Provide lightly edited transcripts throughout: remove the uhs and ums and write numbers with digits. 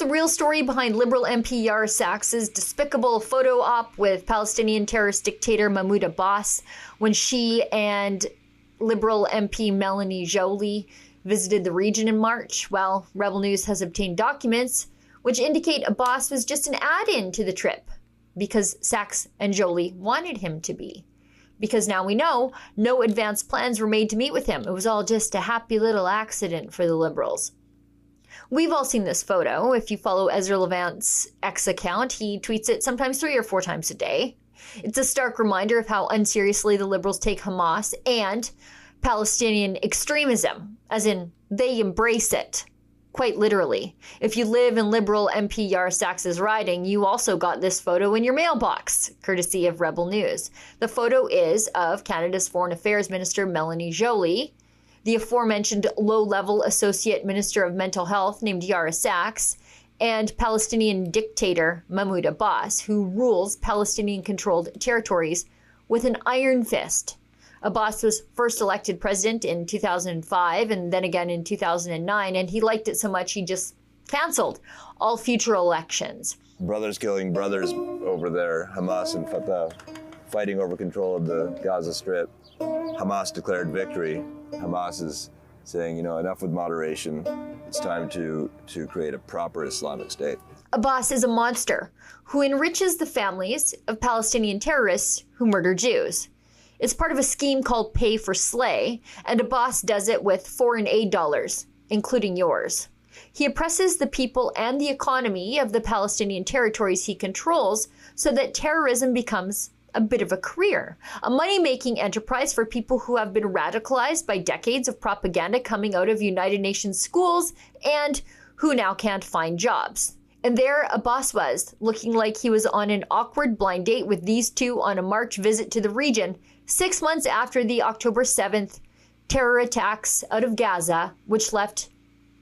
the real story behind Liberal MP Yara Sachs's despicable photo op with Palestinian terrorist dictator Mahmoud Abbas when she and Liberal MP Melanie Joly visited the region in March? Well, Rebel News has obtained documents which indicate Abbas was just an add-in to the trip because Sachs and Joly wanted him to be. Because now we know no advanced plans were made to meet with him. It was all just a happy little accident for the Liberals. We've all seen this photo. If you follow Ezra Levant's X account, he tweets it sometimes 3 or 4 times a day. It's a stark reminder of how unseriously the Liberals take Hamas and Palestinian extremism, as in they embrace it, quite literally. If you live in Liberal MP Yara Sachs's riding, you also got this photo in your mailbox, courtesy of Rebel News. The photo is of Canada's Foreign Affairs Minister Melanie Joly, the aforementioned low-level Associate Minister of Mental Health named Yara Sachs, and Palestinian dictator Mahmoud Abbas, who rules Palestinian-controlled territories with an iron fist. Abbas was first elected president in 2005 and then again in 2009, and he liked it so much he just canceled all future elections. Brothers killing brothers over there, Hamas and Fatah, fighting over control of the Gaza Strip. Hamas declared victory. Hamas is saying, enough with moderation. It's time to create a proper Islamic state. Abbas is a monster who enriches the families of Palestinian terrorists who murder Jews. It's part of a scheme called Pay for Slay, and Abbas does it with foreign aid dollars, including yours. He oppresses the people and the economy of the Palestinian territories he controls so that terrorism becomes a bit of a career, a money-making enterprise for people who have been radicalized by decades of propaganda coming out of United Nations schools and who now can't find jobs. And there Abbas was, looking like he was on an awkward blind date with these two on a March visit to the region, 6 months after the October 7th terror attacks out of Gaza, which left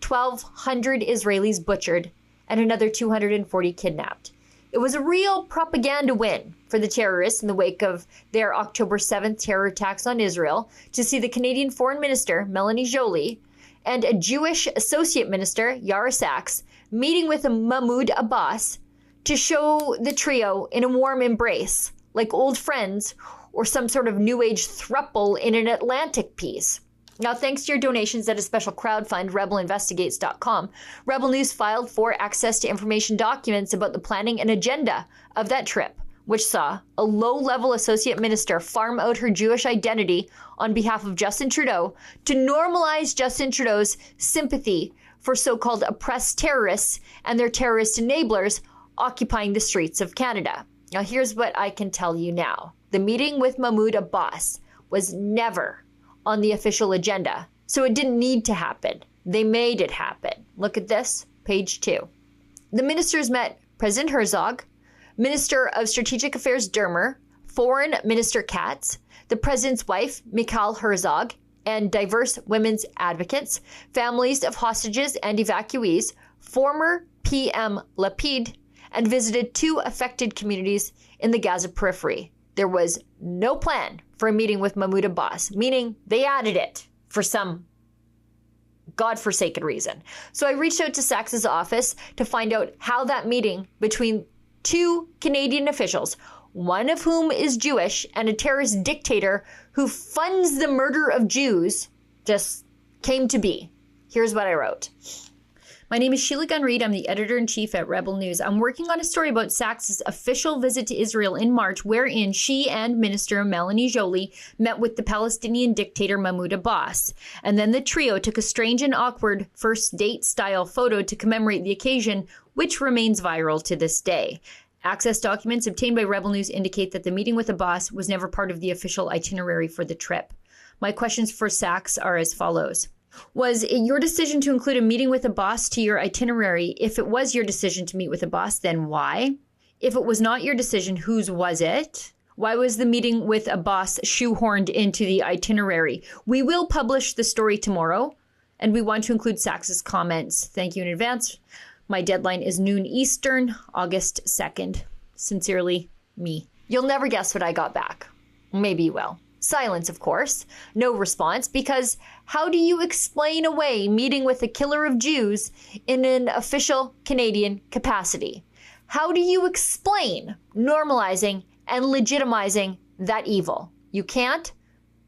1,200 Israelis butchered and another 240 kidnapped. It was a real propaganda win for the terrorists in the wake of their October 7th terror attacks on Israel to see the Canadian Foreign Minister, Melanie Joly, and a Jewish Associate Minister, Yara Sachs, meeting with Mahmoud Abbas to show the trio in a warm embrace, like old friends or some sort of New Age throuple in an Atlantic piece. Now, thanks to your donations at a special crowdfund, rebelinvestigates.com, Rebel News filed for access to information documents about the planning and agenda of that trip, which saw a low-level associate minister farm out her Jewish identity on behalf of Justin Trudeau to normalize Justin Trudeau's sympathy for so-called oppressed terrorists and their terrorist enablers occupying the streets of Canada. Now, here's what I can tell you now. The meeting with Mahmoud Abbas was never on the official agenda, so it didn't need to happen. They made it happen. Look at this, page 2. The ministers met President Herzog, Minister of Strategic Affairs Dermer, Foreign Minister Katz, the President's wife, Michal Herzog, and diverse women's advocates, families of hostages and evacuees, former PM Lapid, and visited 2 affected communities in the Gaza periphery. There was no plan for a meeting with Mahmoud Abbas, meaning they added it for some godforsaken reason. So I reached out to Sachs's office to find out how that meeting between 2 Canadian officials, one of whom is Jewish and a terrorist dictator who funds the murder of Jews, just came to be. Here's what I wrote. My name is Sheila Gunn-Reid. I'm the editor-in-chief at Rebel News. I'm working on a story about Sachs's official visit to Israel in March, wherein she and Minister Melanie Joly met with the Palestinian dictator Mahmoud Abbas. And then the trio took a strange and awkward first date-style photo to commemorate the occasion, which remains viral to this day. Access documents obtained by Rebel News indicate that the meeting with Abbas was never part of the official itinerary for the trip. My questions for Sachs are as follows. Was it your decision to include a meeting with Abbas to your itinerary? If it was your decision to meet with Abbas, then why? If it was not your decision, whose was it? Why was the meeting with Abbas shoehorned into the itinerary? We will publish the story tomorrow, and we want to include Sachs's comments. Thank you in advance. My deadline is noon Eastern, August 2nd. Sincerely, me. You'll never guess what I got back. Maybe you will. Silence, of course. No response, because how do you explain away meeting with a killer of Jews in an official Canadian capacity? How do you explain normalizing and legitimizing that evil? You can't,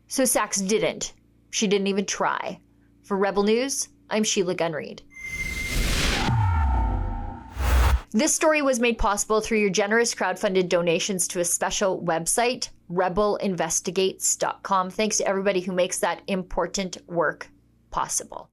so Sachs didn't. She didn't even try. For Rebel News, I'm Sheila Gunreed. This story was made possible through your generous crowdfunded donations to a special website, rebelinvestigates.com. Thanks to everybody who makes that important work possible.